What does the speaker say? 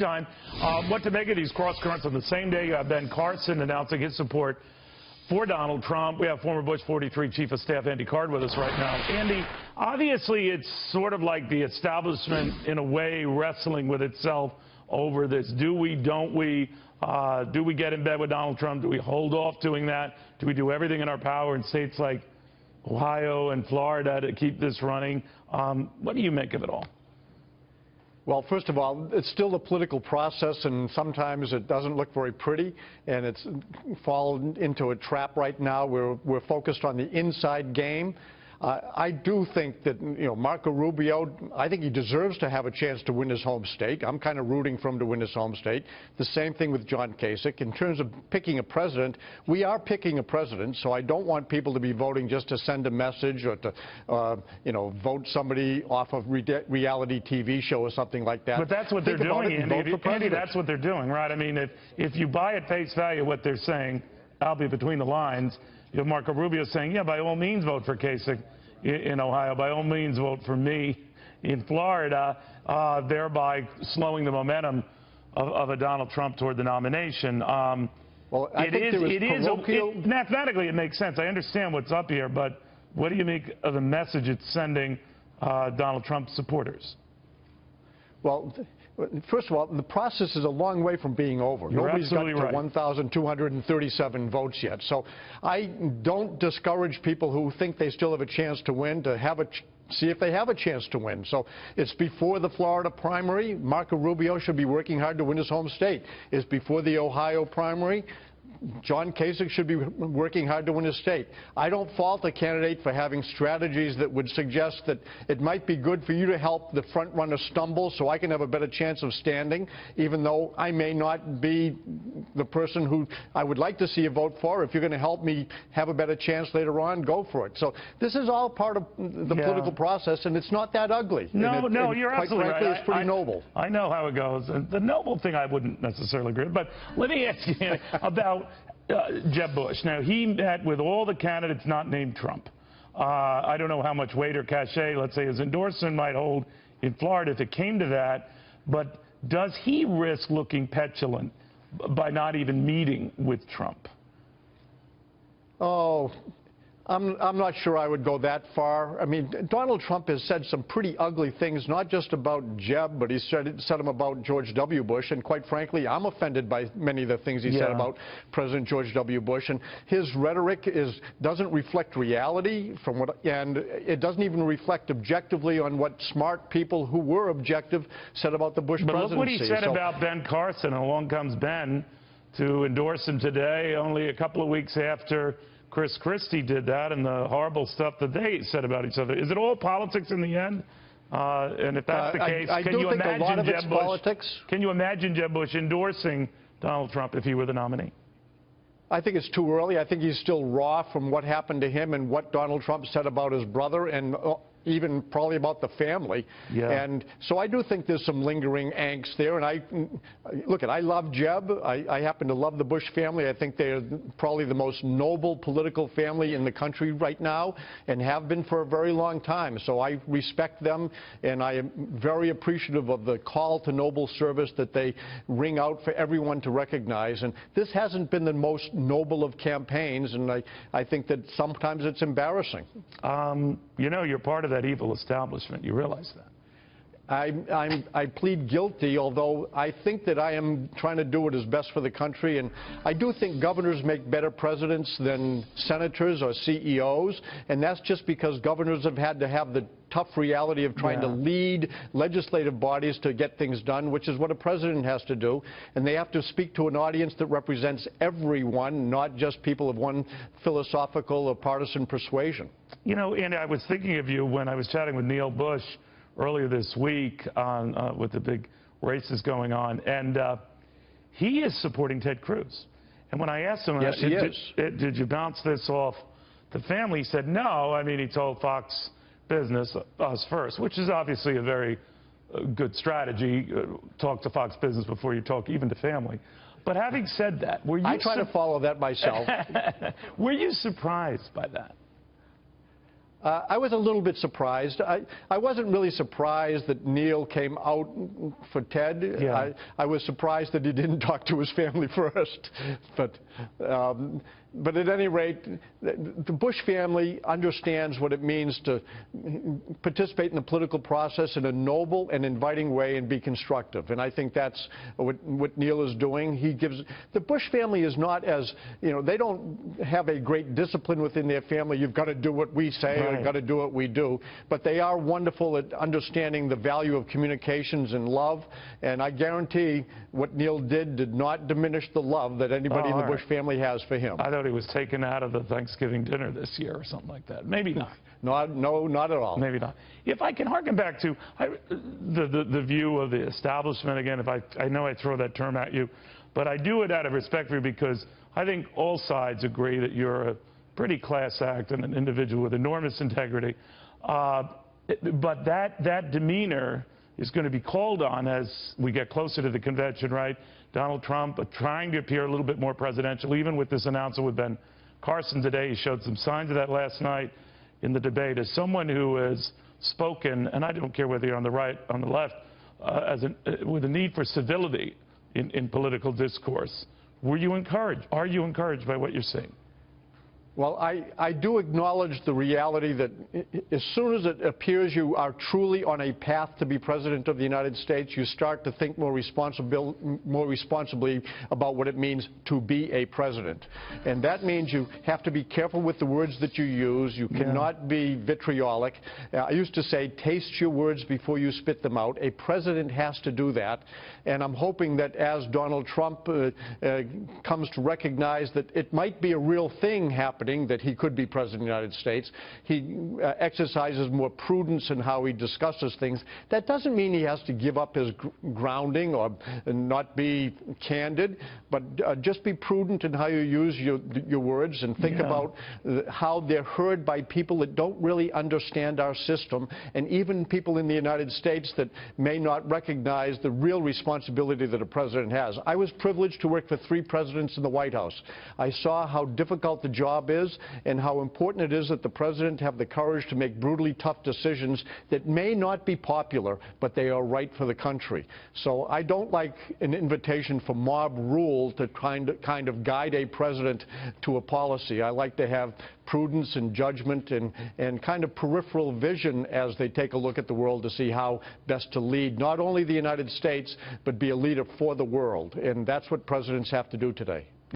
Time. What to make of these cross currents? On the same day, you have Ben Carson announcing his support for Donald Trump. We have former Bush 43 Chief of Staff Andy Card with us right now. Andy, obviously it's sort of like the establishment in a way wrestling with itself over this. Do we, don't we? Do we get in bed with Donald Trump? Do we hold off doing that? Do we do everything in our power in states like Ohio and Florida to keep this running? What do you make of it all? Well, first of all, it's still a political process, and sometimes it doesn't look very pretty, and it's fallen into a trap right now. We're focused on the inside game. I do think that, Marco Rubio, I think he deserves to have a chance to win his home state. I'm kind of rooting for him to win his home state. The same thing with John Kasich. In terms of picking a president, we are picking a president, so I don't want people to be voting just to send a message or to, vote somebody off of reality TV show or something like that. But that's what they're doing, Andy. That's what they're doing, right? I mean, if you buy at face value what they're saying, I'll be between the lines. You have Marco Rubio saying, yeah, by all means vote for Kasich in Ohio. By all means vote for me in Florida, thereby slowing the momentum of a Donald Trump toward the nomination. Well, I think mathematically it makes sense. I understand what's up here, but what do you make of the message it's sending Donald Trump supporters? Well, first of all, the process is a long way from being over. You're Nobody's got to right. 1,237 votes yet. So I don't discourage people who think they still have a chance to win to see if they have a chance to win. So it's before the Florida primary. Marco Rubio should be working hard to win his home state. It's before the Ohio primary. John Kasich should be working hard to win his state. I don't fault a candidate for having strategies that would suggest that it might be good for you to help the front runner stumble so I can have a better chance of standing, even though I may not be the person who I would like to see you vote for. If you're going to help me have a better chance later on, go for it. So this is all part of the political process, and it's not that ugly. No, you're absolutely right. It's pretty noble. I know how it goes. The noble thing I wouldn't necessarily agree with. But let me ask you about Jeb Bush. Now, he met with all the candidates not named Trump. I don't know how much weight or cachet, let's say, his endorsement might hold in Florida if it came to that, but does he risk looking petulant by not even meeting with Trump? Oh, I'm not sure I would go that far. I mean, Donald Trump has said some pretty ugly things, not just about Jeb, but he said them about George W. Bush. And quite frankly, I'm offended by many of the things he said about President George W. Bush. And his rhetoric doesn't reflect reality, and it doesn't even reflect objectively on what smart people who were objective said about the Bush presidency. But look what he said about Ben Carson, and along comes Ben to endorse him today, only a couple of weeks after Chris Christie did that and the horrible stuff that they said about each other. Is it all politics in the end? And if that's the case, can you imagine Jeb Bush? Can you imagine Jeb Bush endorsing Donald Trump if he were the nominee? I think it's too early. I think he's still raw from what happened to him and what Donald Trump said about his brother and even probably about the family. Yeah. And so I do think there's some lingering angst there. And I love Jeb. I happen to love the Bush family. I think they're probably the most noble political family in the country right now and have been for a very long time. So I respect them, and I am very appreciative of the call to noble service that they ring out for everyone to recognize. And this hasn't been the most noble of campaigns, and I think that sometimes it's embarrassing. You're part of that evil establishment. You realize that? I plead guilty, although I think that I am trying to do what is best for the country. And I do think governors make better presidents than senators or CEOs. And that's just because governors have had to have the tough reality of trying to lead legislative bodies to get things done, which is what a president has to do. And they have to speak to an audience that represents everyone, not just people of one philosophical or partisan persuasion. Andy, I was thinking of you when I was chatting with Neil Bush earlier this week with the big races going on, and he is supporting Ted Cruz. And when I asked him, yes, he is. Did you bounce this off the family? He said, no. I mean, he told Fox Business, us first, which is obviously a very good strategy. Talk to Fox Business before you talk even to family. But having said that, were you... I try to follow that myself. Were you surprised by that? I was a little bit surprised. I wasn't really surprised that Neil came out for Ted. Yeah. I was surprised that he didn't talk to his family first. But at any rate, the Bush family understands what it means to participate in the political process in a noble and inviting way and be constructive. And I think that's what Neil is doing. The Bush family is not as, they don't have a great discipline within their family. You've got to do what we say, or you've got to do what we do. But they are wonderful at understanding the value of communications and love. And I guarantee what Neil did not diminish the love that anybody in the Bush family has for him. I thought he was taken out of the Thanksgiving dinner this year or something like that. Maybe not. No, not at all. Maybe not. If I can harken back to the view of the establishment again, I know I throw that term at you, but I do it out of respect for you because I think all sides agree that you're a pretty class act and an individual with enormous integrity. But that demeanor is going to be called on as we get closer to the convention, right? Donald Trump trying to appear a little bit more presidential, even with this announcement with Ben Carson today. He showed some signs of that last night in the debate. As someone who has spoken, and I don't care whether you're on the right, on the left, with a need for civility in political discourse, were you encouraged? Are you encouraged by what you're seeing? Well, I do acknowledge the reality that as soon as it appears you are truly on a path to be President of the United States, you start to think more responsibly about what it means to be a president. And that means you have to be careful with the words that you use. You cannot be vitriolic. I used to say, taste your words before you spit them out. A president has to do that. And I'm hoping that as Donald Trump comes to recognize that it might be a real thing happening, that he could be President of the United States, he exercises more prudence in how he discusses things. That doesn't mean he has to give up his grounding or not be candid, but just be prudent in how you use your words and think about how they're heard by people that don't really understand our system, and even people in the United States that may not recognize the real responsibility that a president has. I was privileged to work for 3 presidents in the White House. I saw how difficult the job is and how important it is that the president have the courage to make brutally tough decisions that may not be popular, but they are right for the country. So I don't like an invitation for mob rule to kind of guide a president to a policy. I like to have prudence and judgment and kind of peripheral vision as they take a look at the world to see how best to lead not only the United States, but be a leader for the world. And that's what presidents have to do today.